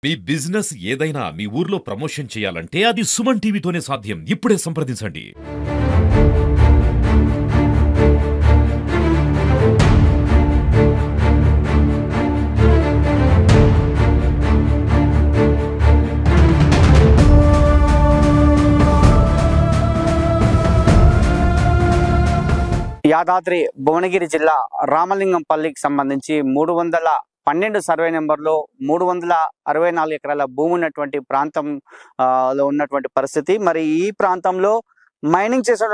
మీ business ఏదైనా మీ ఊర్లో promotion చేయాలంటే అది సుమన్ టీవీతోనే సాధ్యం. ఇప్పుడే సంప్రదించండి. యాదాద్రి భువనగిరి జిల్లా రామలింగంపల్లికి సంబంధించి 312 సర్వే నెంబర్లో 364 ఎకరాల భూమి ఉన్నటువంటి ప్రాంతంలో ఉన్నటువంటి పరిస్థితి. మరి ఈ ప్రాంతంలో మైనింగ్ చేసే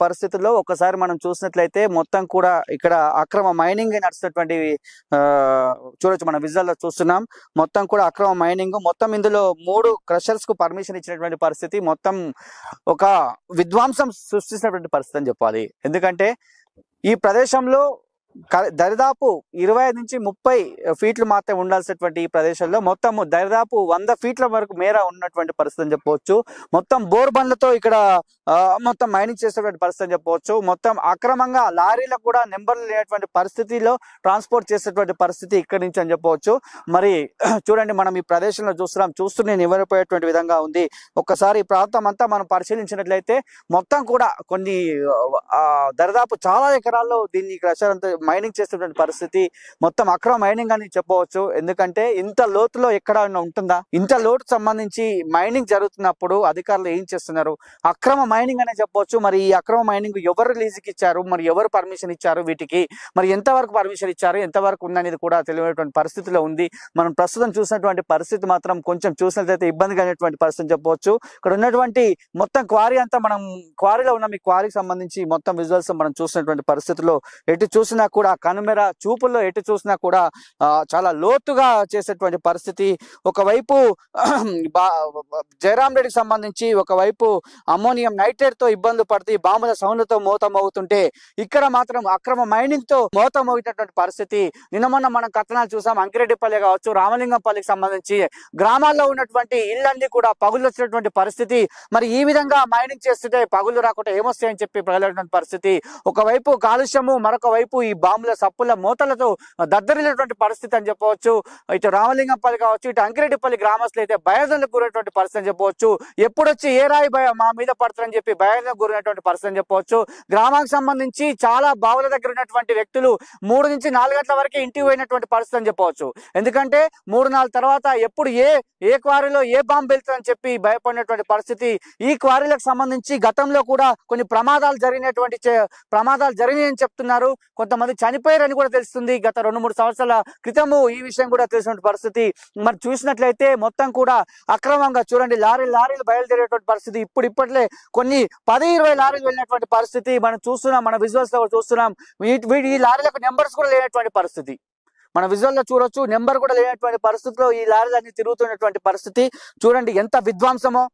పరిస్థితుల్లో ఒకసారి మనం చూసినట్లయితే మొత్తం కూడా ఇక్కడ అక్రమ మైనింగ్ నడుస్తున్నటువంటి చూడొచ్చు, మన విజువల్లో చూస్తున్నాం. మొత్తం కూడా అక్రమ మైనింగ్, మొత్తం ఇందులో 3 క్రషర్స్ కు పర్మిషన్ ఇచ్చినటువంటి పరిస్థితి. మొత్తం ఒక విధ్వంసం సృష్టించినటువంటి పరిస్థితి అని చెప్పాలి. ఎందుకంటే ఈ ప్రదేశంలో దరిదాపు 25 నుంచి 30 ఫీట్లు మాత్రమే ఉండాల్సినటువంటి ఈ ప్రదేశంలో మొత్తం దరిదాపు 100 ఫీట్ల వరకు మేర ఉన్నటువంటి పరిస్థితి అని చెప్పవచ్చు. మొత్తం బోర్ బండ్లతో ఇక్కడ మొత్తం మైనింగ్ చేసేటువంటి పరిస్థితి అని చెప్పవచ్చు. మొత్తం అక్రమంగా లారీలకు కూడా నెంబర్లు లేనటువంటి పరిస్థితిలో ట్రాన్స్పోర్ట్ చేసేటువంటి పరిస్థితి ఇక్కడి నుంచి అని చెప్పవచ్చు. మరి చూడండి, మనం ఈ ప్రదేశంలో చూస్తూనే నివరిపోయేటువంటి విధంగా ఉంది. ఒక్కసారి ఈ ప్రాంతం అంతా మనం పరిశీలించినట్లయితే మొత్తం కూడా కొన్ని దరిదాపు చాలా ఎకరాల్లో దీన్ని క్రషర్ అంతా మైనింగ్ చేస్తున్నటువంటి పరిస్థితి, మొత్తం అక్రమ మైనింగ్ అని చెప్పవచ్చు. ఎందుకంటే ఇంత లోతులో ఎక్కడ ఉంటుందా? ఇంత లోతు సంబంధించి మైనింగ్ జరుగుతున్నప్పుడు అధికారులు ఏం చేస్తున్నారు? అక్రమ మైనింగ్ అనే చెప్పవచ్చు. మరి ఈ అక్రమ మైనింగ్ ఎవరు రిలీజ్కి ఇచ్చారు, మరి ఎవరు పర్మిషన్ ఇచ్చారు, వీటికి మరి ఎంతవరకు పర్మిషన్ ఇచ్చారు, ఎంతవరకు ఉందనేది కూడా తెలియనటువంటి పరిస్థితిలో ఉంది. మనం ప్రస్తుతం చూసినటువంటి పరిస్థితి మాత్రం కొంచెం చూసినట్లయితే ఇబ్బందిగా అనేటువంటి పరిస్థితి చెప్పవచ్చు. ఇక్కడ ఉన్నటువంటి మొత్తం క్వారీ అంతా మనం క్వారీలో ఉన్నాం. ఈ క్వారీకి సంబంధించి మొత్తం విజువల్స్ మనం చూసినటువంటి పరిస్థితుల్లో ఎటు చూసినా కూడా కనుమెర చూపుల్లో ఎటు చూసినా కూడా చాలా లోతుగా చేసేటువంటి పరిస్థితి. ఒకవైపు జయరాం రెడ్డికి సంబంధించి ఒకవైపు అమ్మోనియం నైట్రేట్ తో ఇబ్బంది పడుతూ బాంబుల సౌండ్లతో మోతమవుతుంటే ఇక్కడ మాత్రం అక్రమ మైనింగ్ తో మోతమవుతున్నటువంటి పరిస్థితి. నిన్న మొన్న మనం కథనాలు చూసాం. అంకిరెడ్డిపల్లి కావచ్చు, రామలింగంపల్లికి సంబంధించి గ్రామాల్లో ఉన్నటువంటి ఇళ్ళన్నీ కూడా పగులు వచ్చినటువంటి పరిస్థితి. మరి ఈ విధంగా మైనింగ్ చేస్తుంటే పగులు రాకుండా ఏమొస్తాయని చెప్పి ప్రజలైనటువంటి పరిస్థితి. ఒకవైపు కాలుష్యము, మరొక వైపు ఈ బాంబుల సప్పుల మూతలతో దద్దరిల్లినటువంటి పరిస్థితి అని చెప్పవచ్చు. ఇటు రామలింగంపల్లి కావచ్చు, ఇటు అంకిరెడ్డిపల్లి గ్రామస్తులు అయితే భయాందోళనకు గురైనటువంటి పరిస్థితి అని చెప్పవచ్చు. ఎప్పుడొచ్చి ఏ రాయి మా మీద పడతారని చెప్పి భయాందోళనకు గురైనటువంటి పరిస్థితి అని చెప్పవచ్చు. గ్రామానికి సంబంధించి చాలా బావుల దగ్గర ఉన్నటువంటి వ్యక్తులు 3 నుంచి 4 గంటల వరకే ఇంటికి పోయినటువంటి పరిస్థితి అని చెప్పవచ్చు. ఎందుకంటే 3-4 తర్వాత ఎప్పుడు ఏ క్వారీలో ఏ బాంబు వెళ్తుందని చెప్పి భయపడినటువంటి పరిస్థితి. ఈ క్వారీలకు సంబంధించి గతంలో కూడా కొన్ని ప్రమాదాలు జరిగినాయని చెప్తున్నారు. కొంతమంది చనిపోయారని కూడా తెలుస్తుంది. గత 2-3 సంవత్సరాల క్రితము ఈ విషయం కూడా తెలిసినటువంటి పరిస్థితి. మరి చూసినట్లయితే మొత్తం కూడా అక్రమంగా చూడండి, లారీలు బయలుదేరేటువంటి పరిస్థితి. ఇప్పట్లే కొన్ని 10-20 లారీలు వెళ్ళినటువంటి పరిస్థితి మనం చూస్తున్నాం. మన విజువల్స్ లో చూస్తున్నాం. ఈ లారీలకు నెంబర్స్ కూడా లేనటువంటి పరిస్థితి మన విజువల్ లో చూడొచ్చు. నెంబర్ కూడా లేనటువంటి పరిస్థితిలో ఈ లారీలన్నీ తిరుగుతున్నటువంటి పరిస్థితి. చూడండి ఎంత విధ్వంసమో.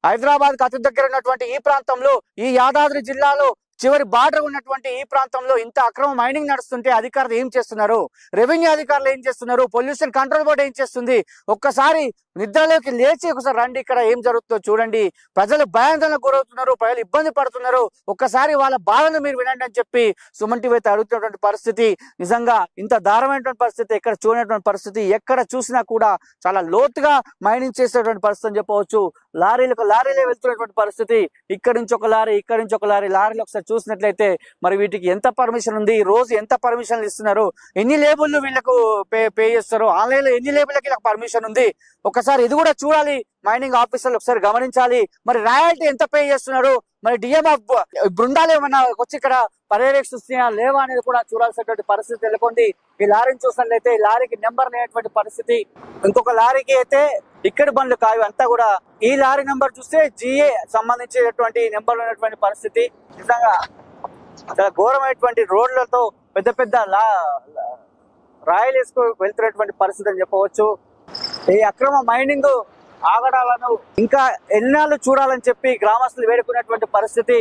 హైదరాబాద్ కు అతి దగ్గర ఉన్నటువంటి ఈ ప్రాంతంలో, ఈ యాదాద్రి జిల్లాలో చివరి బార్డర్ ఉన్నటువంటి ఈ ప్రాంతంలో ఇంత అక్రమ మైనింగ్ నడుస్తుంటే అధికారులు ఏం చేస్తున్నారు? రెవెన్యూ అధికారులు ఏం చేస్తున్నారు? పొల్యూషన్ కంట్రోల్ బోర్డు ఏం చేస్తుంది? ఒక్కసారి నిద్రలోకి లేచి ఒకసారి రండి, ఇక్కడ ఏం జరుగుతుందో చూడండి. ప్రజలు భయాందోళనకు గురవుతున్నారు, ప్రజలు ఇబ్బంది పడుతున్నారు. ఒక్కసారి వాళ్ళ బాధను మీరు వినండి అని చెప్పి సుమన్ టీవీ అయితే అడుగుతున్నటువంటి పరిస్థితి. నిజంగా ఇంత దారుణమైనటువంటి పరిస్థితి ఎక్కడ చూడనటువంటి పరిస్థితి. ఎక్కడ చూసినా కూడా చాలా లోతుగా మైనింగ్ చేసేటువంటి పరిస్థితి అని చెప్పవచ్చు. లారీలే వెళ్తున్నటువంటి పరిస్థితి. ఇక్కడి నుంచి ఒక లారీ, ఇక్కడి నుంచి ఒక లారీ. లారీలు ఒకసారి చూసినట్లయితే మరి వీటికి ఎంత పర్మిషన్ ఉంది, రోజు ఎంత పర్మిషన్లు ఇస్తున్నారు, ఎన్ని లేబుల్లు వీళ్ళకు పే చేస్తారు, ఆన్లైన్ లో ఎన్ని లేబుల్కి వీళ్ళకి పర్మిషన్ ఉంది, ఒకసారి ఇది కూడా చూడాలి. మైనింగ్ ఆఫీసర్లు ఒకసారి గమనించాలి. మరి రాయల్టీ ఎంత పే చేస్తున్నారు, మరి డిఎంఎఫ్ బృందాలు ఏమన్నా వచ్చి ఇక్కడ పర్యవేక్షిస్తున్నా లేవా అనేది కూడా చూడాల్సినటువంటి పరిస్థితి నెలకొంది. ఈ లారీని చూసినట్లయితే ఈ లారీకి నెంబర్ లేనటువంటి పరిస్థితి. ఇంకొక లారీకి అయితే ఇక్కడ బండ్లు కావి అంతా కూడా. ఈ లారీ నెంబర్ చూస్తే జిఏ సంబంధించినటువంటి నెంబర్ ఉన్నటువంటి పరిస్థితి. నిజంగా చాలా ఘోరమైనటువంటి రోడ్లతో పెద్ద రాయలు వేసుకు వెళ్తున్నటువంటి పరిస్థితి అని చెప్పవచ్చు. ఈ అక్రమ మైనింగ్ ఆగడాలను ఇంకా ఎన్నాళ్ళు చూడాలని చెప్పి గ్రామస్తులు వేడుకున్నటువంటి పరిస్థితి.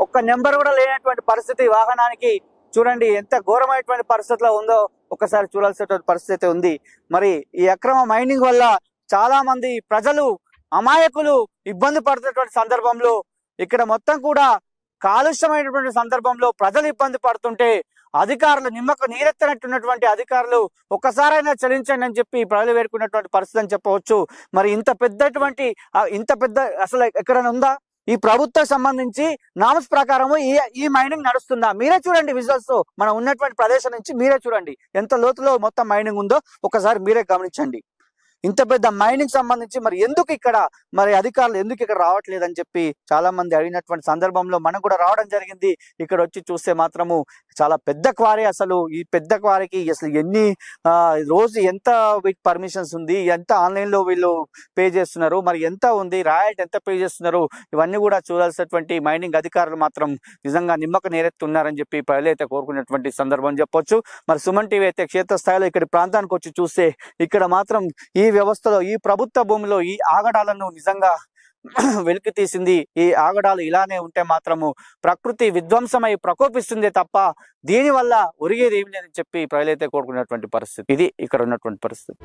ఒక్క నెంబర్ కూడా లేనటువంటి పరిస్థితి వాహనానికి. చూడండి ఎంత ఘోరమైనటువంటి పరిస్థితిలో ఉందో ఒకసారి చూడాల్సినటువంటి పరిస్థితి ఉంది. మరి ఈ అక్రమ మైనింగ్ వల్ల చాలా మంది ప్రజలు అమాయకులు ఇబ్బంది పడుతున్నటువంటి సందర్భంలో, ఇక్కడ మొత్తం కూడా కాలుష్యమైనటువంటి సందర్భంలో ప్రజలు ఇబ్బంది పడుతుంటే అధికారులు నిమ్మకు నీరెత్తనట్టున్నటువంటి అధికారులు ఒక్కసారైనా చలించండి అని చెప్పి ప్రజలు వేడుకున్నటువంటి పరిస్థితి అని చెప్పవచ్చు. మరి ఇంత పెద్ద అసలు ఎక్కడైనా ఉందా? ఈ ప్రభుత్వం సంబంధించి నామ్స్ ప్రకారము ఈ మైనింగ్ నడుస్తుందా? మీరే చూడండి, విజువల్స్ మనం ఉన్నటువంటి ప్రదేశం నుంచి మీరే చూడండి ఎంత లోతులో మొత్తం మైనింగ్ ఉందో ఒకసారి మీరే గమనించండి. ఇంత పెద్ద మైనింగ్ సంబంధించి మరి అధికారులు ఎందుకు ఇక్కడ రావట్లేదు అని చెప్పి చాలా మంది అడిగినటువంటి సందర్భంలో మనం కూడా రావడం జరిగింది. ఇక్కడ వచ్చి చూస్తే మాత్రము చాలా పెద్ద క్వారీ. అసలు ఈ పెద్ద క్వారీకి అసలు ఎన్ని రోజు ఎంత పర్మిషన్స్ ఉంది, ఎంత ఆన్లైన్ లో వీళ్ళు పే చేస్తున్నారు, మరి ఎంత ఉంది, రాయల్టీ ఎంత పే చేస్తున్నారు, ఇవన్నీ కూడా చూడాల్సినటువంటి మైనింగ్ అధికారులు మాత్రం నిజంగా నిమ్మక నేరెత్తున్నారని చెప్పి ప్రజలైతే కోరుకునేటువంటి సందర్భం చెప్పొచ్చు. మరి సుమన్ టీవీ అయితే క్షేత్రస్థాయిలో ఇక్కడి ప్రాంతానికి వచ్చి చూస్తే ఇక్కడ మాత్రం ఈ వ్యవస్థలో ఈ ప్రభుత్వ భూమిలో ఈ ఆగడాలను నిజంగా వెలికి తీసింది. ఈ ఆగడాలు ఇలానే ఉంటే మాత్రము ప్రకృతి విధ్వంసమై ప్రకోపిస్తుంది తప్ప దీనివల్ల ఒరిగేది ఏమి లేదని చెప్పి ప్రజలైతే కోరుకున్నటువంటి పరిస్థితి. ఇది ఇక్కడ ఉన్నటువంటి పరిస్థితి.